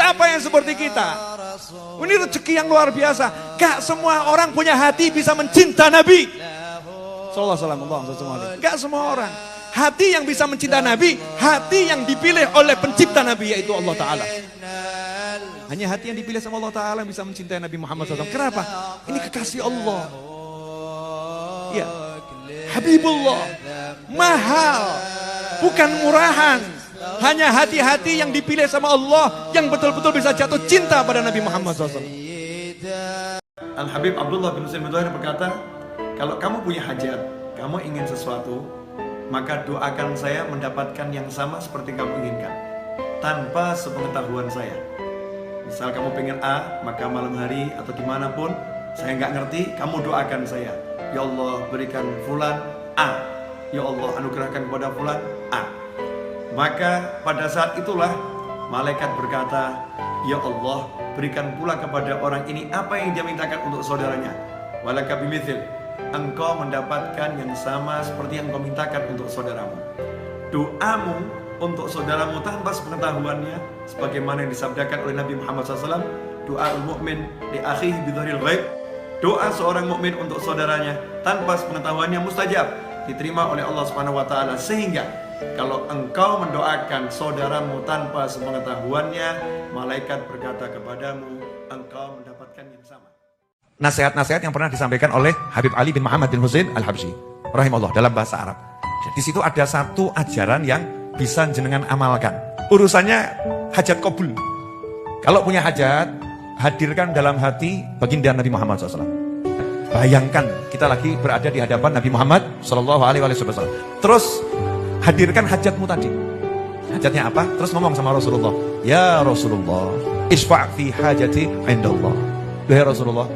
Siapa yang seperti kita? Ini rezeki yang luar biasa. Gak semua orang punya hati bisa mencinta Nabi sallallahu alaihi wasallam. Gak semua orang. Hati yang bisa mencinta Nabi, hati yang dipilih oleh pencipta Nabi, yaitu Allah Ta'ala. Hanya hati yang dipilih sama Allah Ta'ala yang bisa mencintai Nabi Muhammad SAW. Kenapa? Ini kekasih Allah. Ya, Habibullah. Mahal, bukan murahan. Hanya hati-hati yang dipilih sama Allah yang betul-betul bisa jatuh cinta pada Nabi Muhammad SAW. Al-Habib Abdullah bin Husain bin Thuhair berkata, kalau kamu punya hajat, kamu ingin sesuatu, maka doakan saya mendapatkan yang sama seperti kamu inginkan, tanpa sepengetahuan saya. Misal kamu pengen A, maka malam hari atau dimanapun, saya nggak ngerti, kamu doakan saya, ya Allah berikan fulan A, ya Allah anugerahkan kepada fulan A. Maka pada saat itulah malaikat berkata, ya Allah berikan pula kepada orang ini apa yang dia mintakan untuk saudaranya. Walaka bimithil, engkau mendapatkan yang sama seperti yang engkau mintakan untuk saudaramu. Doamu untuk saudaramu tanpa sepengetahuannya, sebagaimana yang disabdakan oleh Nabi Muhammad SAW, doaul mu'min li akhihi bidharil ghaib. Doa seorang mukmin untuk saudaranya tanpa sepengetahuannya mustajab, diterima oleh Allah Subhanahu wa taala. Sehingga kalau engkau mendoakan saudaramu tanpa sepengetahuannya, malaikat berkata kepadamu, engkau mendapatkan yang sama. Nasihat-nasihat yang pernah disampaikan oleh Habib Ali bin Muhammad bin Husain Al-Habsyi rahimahullah dalam bahasa Arab. Di situ ada satu ajaran yang bisa jenengan amalkan. Urusannya hajat qabul. Kalau punya hajat, hadirkan dalam hati baginda Nabi Muhammad SAW. Bayangkan kita lagi berada di hadapan Nabi Muhammad SAW. Terus hadirkan hajatmu tadi. Hajatnya apa? Terus ngomong sama Rasulullah, ya Rasulullah, isfa' fi hajati indallah. Ya Rasulullah,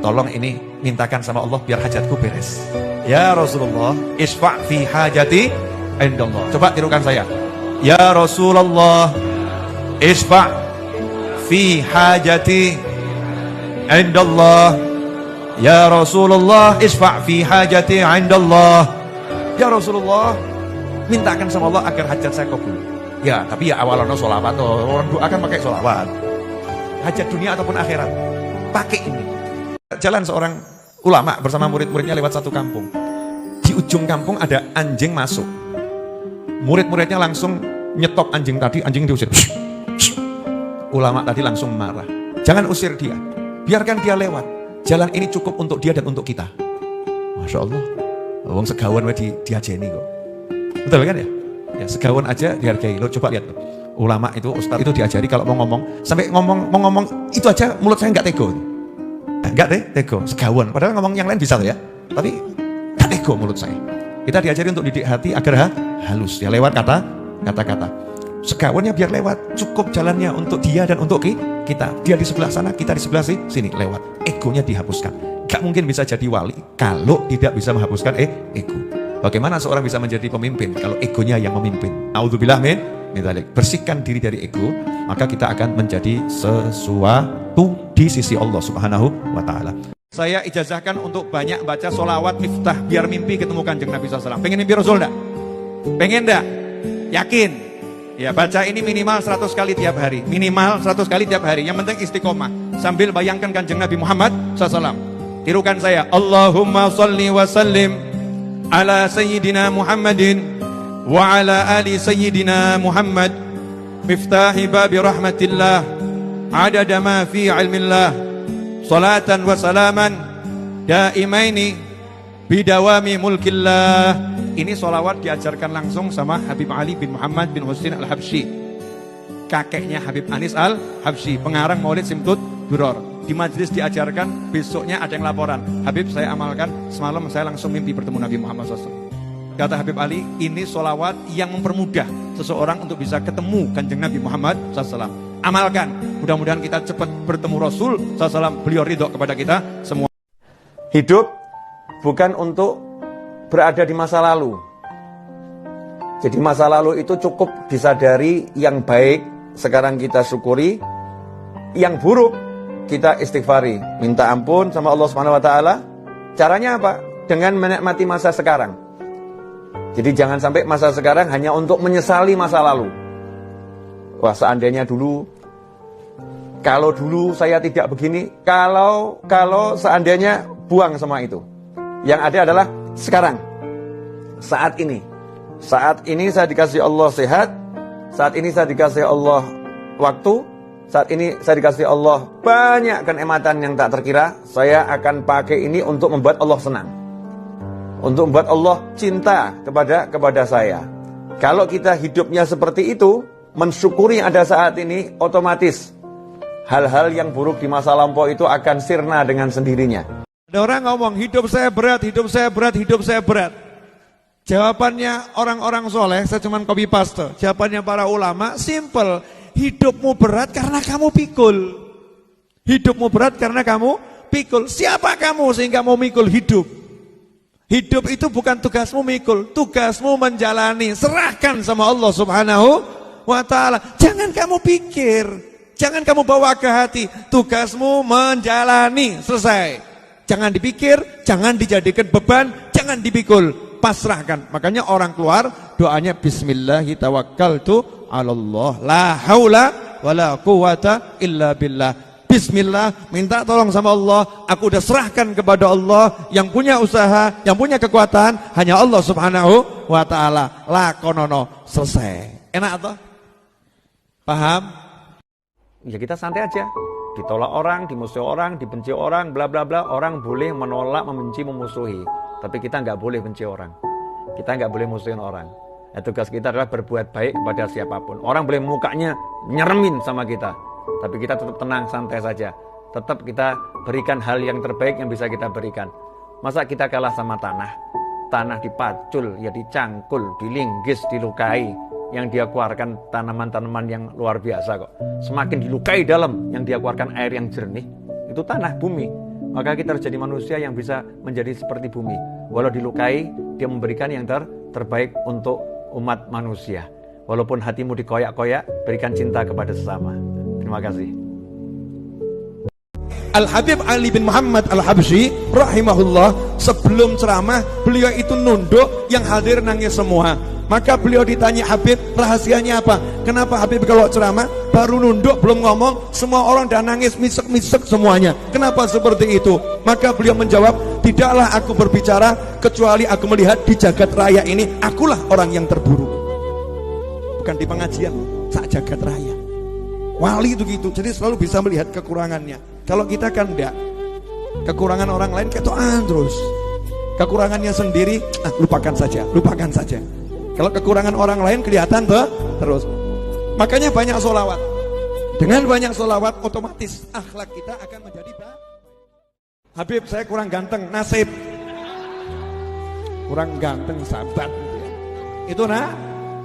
tolong ini mintakan sama Allah biar hajatku beres. Ya Rasulullah, isfa' fi hajati indallah. Coba tirukan saya. Ya Rasulullah, isfa' fi hajati indallah. Ya Rasulullah, isfa' fi hajati indallah. Ya Rasulullah, mintakan sama Allah agar hajat saya kabul. Ya, tapi ya awalnya sholawat. Orang doa kan pakai sholawat. Hajat dunia ataupun akhirat, pakai ini. Jalan seorang ulama bersama murid-muridnya lewat satu kampung. Di ujung kampung ada anjing masuk. Murid-muridnya langsung nyetop anjing tadi, anjing diusir. Ulama tadi langsung marah. Jangan usir dia, biarkan dia lewat. Jalan ini cukup untuk dia dan untuk kita. Masya Allah, wong segawan diajeni kok. Betul kan ya? Ya segawan aja dihargai. Lo coba lihat, ulama itu, ustaz itu diajari kalau mau ngomong, sampai mau ngomong itu aja mulut saya nggak tego. Enggak deh, tego, segawan. Padahal ngomong yang lain bisa ya, tapi enggak tego mulut saya. Kita diajari untuk didik hati agar halus, ya lewat kata-kata. Segawannya biar lewat, cukup jalannya untuk dia dan untuk kita. Dia di sebelah sana, kita di sebelah sini, lewat. Egonya dihapuskan. Gak mungkin bisa jadi wali kalau tidak bisa menghapuskan ego. Bagaimana seorang bisa menjadi pemimpin kalau egonya yang memimpin? A'udzubillah min dzalik. Bersihkan diri dari ego, maka kita akan menjadi sesuatu di sisi Allah Subhanahu wa taala. Saya ijazahkan untuk banyak baca sholawat miftah biar mimpi ketemu Kanjeng Nabi SAW. Pengen mimpi Rasul enggak? Pengen enggak? Yakin? Ya baca ini minimal 100 kali tiap hari. Minimal 100 kali tiap hari. Yang penting istiqomah. Sambil bayangkan Kanjeng Nabi Muhammad SAW. Tirukan saya. Allahumma salli wa sallim ala Sayyidina Muhammadin wa ala ali Sayyidina Muhammad. Miftahi babi rahmatillah. Adada ma fi ilmillah. Salatan wa salaman daimaini bidawami mulkillah. Ini sholawat diajarkan langsung sama Habib Ali bin Muhammad bin Husain Al-Habsyi, kakeknya Habib Anis Al-Habsyi, pengarang Maulid Simtud Duror. Di majelis diajarkan, besoknya ada yang laporan, Habib saya amalkan, semalam saya langsung mimpi bertemu Nabi Muhammad SAW. Kata Habib Ali, ini sholawat yang mempermudah seseorang untuk bisa ketemu Kanjeng Nabi Muhammad SAW. Amalkan, mudah-mudahan kita cepat bertemu Rasul SAW, beliau ridho kepada kita semua. Hidup bukan untuk berada di masa lalu. Jadi masa lalu itu cukup disadari, yang baik sekarang kita syukuri, yang buruk kita istighfari, minta ampun sama Allah Subhanahu wa taala. Caranya apa? Dengan menikmati masa sekarang. Jadi jangan sampai masa sekarang hanya untuk menyesali masa lalu. Wah, seandainya dulu Kalau dulu saya tidak begini, kalau seandainya buang semua itu. Yang ada adalah sekarang, saat ini. Saat ini saya dikasih Allah sehat, saat ini saya dikasih Allah waktu, saat ini saya dikasih Allah banyak kenikmatan yang tak terkira. Saya akan pakai ini untuk membuat Allah senang, untuk membuat Allah cinta kepada saya. Kalau kita hidupnya seperti itu, mensyukuri yang ada saat ini, otomatis hal-hal yang buruk di masa lampau itu akan sirna dengan sendirinya. Ada orang ngomong, hidup saya berat, hidup saya berat, hidup saya berat. Jawabannya orang-orang soleh, saya cuma copy paste. Jawabannya para ulama, simple. Hidupmu berat karena kamu pikul. Hidupmu berat karena kamu pikul. Siapa kamu sehingga mau mikul hidup? Hidup itu bukan tugasmu mikul, tugasmu menjalani. Serahkan sama Allah Subhanahu wa ta'ala. Jangan kamu pikir, jangan kamu bawa ke hati. Tugasmu menjalani, selesai. Jangan dipikir, jangan dijadikan beban, jangan dipikul, pasrahkan. Makanya orang keluar doanya bismillahi tawakkaltu 'alallah, la haula wala quwata illa billah. Bismillah, minta tolong sama Allah. Aku udah serahkan kepada Allah. Yang punya usaha, yang punya kekuatan hanya Allah Subhanahu wa ta'ala. Lakonono, selesai. Enak atau? Paham? Ya kita santai aja. Ditolak orang, dimusuhi orang, dibenci orang, bla bla bla. Orang boleh menolak, membenci, memusuhi. Tapi kita nggak boleh benci orang. Kita nggak boleh musuhin orang. Nah, tugas kita adalah berbuat baik kepada siapapun. Orang boleh mukanya nyeremin sama kita, tapi kita tetap tenang, santai saja. Tetap kita berikan hal yang terbaik yang bisa kita berikan. Masa kita kalah sama tanah? Tanah dipacul, ya dicangkul, dilinggis, dilukai. Yang dia keluarkan tanaman-tanaman yang luar biasa kok. Semakin dilukai dalam, yang dia keluarkan air yang jernih. Itu tanah, bumi. Maka kita harus jadi manusia yang bisa menjadi seperti bumi. Walau dilukai, dia memberikan yang terbaik untuk umat manusia. Walaupun hatimu dikoyak-koyak, berikan cinta kepada sesama. Terima kasih. Al-Habib Ali bin Muhammad Al-Habsyi rahimahullah, sebelum ceramah beliau itu nunduk, yang hadir nangis semua. Maka beliau ditanya, Habib, rahasianya apa? Kenapa Habib kalau ceramah baru nunduk, belum ngomong, semua orang dah nangis, misek-misek semuanya? Kenapa seperti itu? Maka beliau menjawab, tidaklah aku berbicara kecuali aku melihat di jagat raya ini akulah orang yang terburuk. Bukan di pengajian, sak jagat raya. Wali itu gitu, jadi selalu bisa melihat kekurangannya. Kalau kita kan enggak, kekurangan orang lain ketoan terus, kekurangannya sendiri lupakan saja, lupakan saja. Kalau kekurangan orang lain kelihatan terus. Makanya banyak sholawat. Dengan banyak sholawat, otomatis akhlak kita akan menjadi baik. Habib, saya kurang ganteng, nasib. Kurang ganteng, sahabat. Itu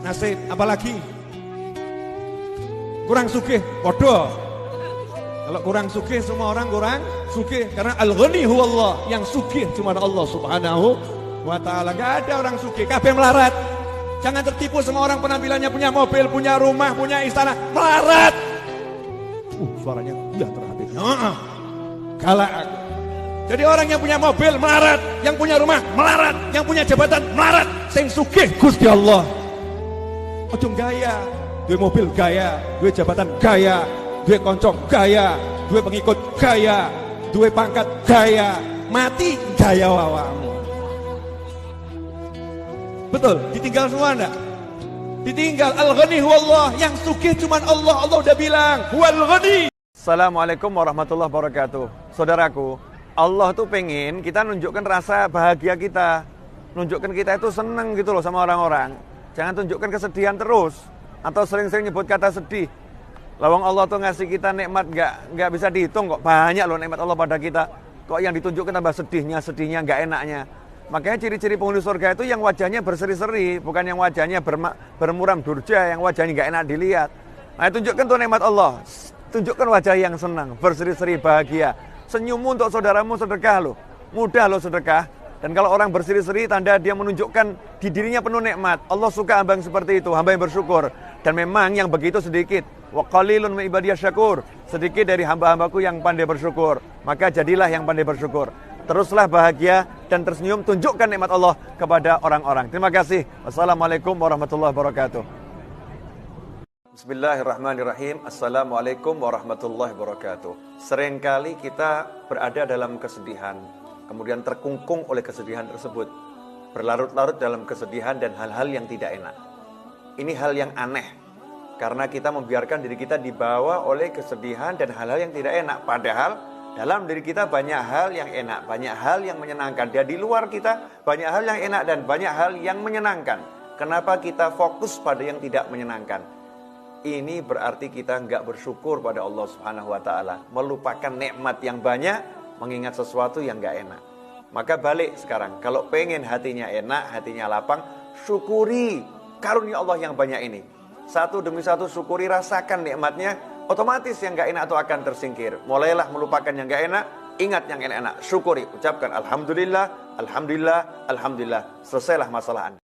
nasib. Apalagi kurang sugih, bodoh. Kalau kurang sugih, semua orang kurang sugih. Karena al-ghani huwallah, yang sugih cuma Allah Subhanahu wa ta'ala. Gak ada orang sugih, kabeh melarat. Jangan tertipu sama orang penampilannya punya mobil, punya rumah, punya istana, melarat. Suaranya udah terhati. Galak aku. Jadi orang yang punya mobil melarat, yang punya rumah melarat, yang punya jabatan melarat. Sing sugih Gusti Allah. Ojo gaya, duwe mobil gaya, duwe jabatan gaya, duwe konco gaya, duwe pengikut gaya, duwe pangkat gaya, mati gaya wawamu. Betul, ditinggal semua enggak? Ditinggal. Al-Ghani huwallah, yang sugih cuman Allah. Allah udah bilang, huwal ghani. Assalamualaikum warahmatullahi wabarakatuh. Saudaraku, Allah tuh pengen kita nunjukkan rasa bahagia kita, nunjukkan kita itu seneng gitu loh sama orang-orang. Jangan tunjukkan kesedihan terus, atau sering-sering nyebut kata sedih. Lawang Allah tuh ngasih kita nikmat nggak bisa dihitung kok. Banyak loh nikmat Allah pada kita. Kok yang ditunjukkan tambah sedihnya nggak enaknya. Makanya ciri-ciri penghuni surga itu yang wajahnya berseri-seri, bukan yang wajahnya bermuram durja, yang wajahnya nggak enak dilihat. Nah, tunjukkan tuh nikmat Allah. Tunjukkan wajah yang senang, berseri-seri, bahagia. Senyummu untuk saudaramu sedekah loh. Mudah loh sedekah. Dan kalau orang berseri-seri, tanda dia menunjukkan di dirinya penuh nikmat. Allah suka hamba yang seperti itu, hamba yang bersyukur. Dan memang yang begitu sedikit. Wa qalilun min ibadiyasy syakur. Sedikit dari hamba-hambaku yang pandai bersyukur. Maka jadilah yang pandai bersyukur. Teruslah bahagia dan tersenyum, tunjukkan nikmat Allah kepada orang-orang. Terima kasih. Wassalamualaikum warahmatullahi wabarakatuh. Bismillahirrahmanirrahim. Assalamualaikum warahmatullahi wabarakatuh. Seringkali kita berada dalam kesedihan, kemudian terkungkung oleh kesedihan tersebut, berlarut-larut dalam kesedihan dan hal-hal yang tidak enak. Ini hal yang aneh, karena kita membiarkan diri kita dibawa oleh kesedihan dan hal-hal yang tidak enak. Padahal dalam diri kita banyak hal yang enak, banyak hal yang menyenangkan. Dan di luar kita banyak hal yang enak dan banyak hal yang menyenangkan. Kenapa kita fokus pada yang tidak menyenangkan? Ini berarti kita nggak bersyukur pada Allah Subhanahu wa Ta'ala, melupakan nikmat yang banyak, mengingat sesuatu yang nggak enak. Maka balik sekarang, kalau pengen hatinya enak, hatinya lapang, syukuri karunia Allah yang banyak ini. Satu demi satu syukuri, rasakan nikmatnya, otomatis yang nggak enak itu akan tersingkir. Mulailah melupakan yang nggak enak, ingat yang enak-enak, syukuri, ucapkan alhamdulillah, alhamdulillah, alhamdulillah. Selesailah masalah Anda.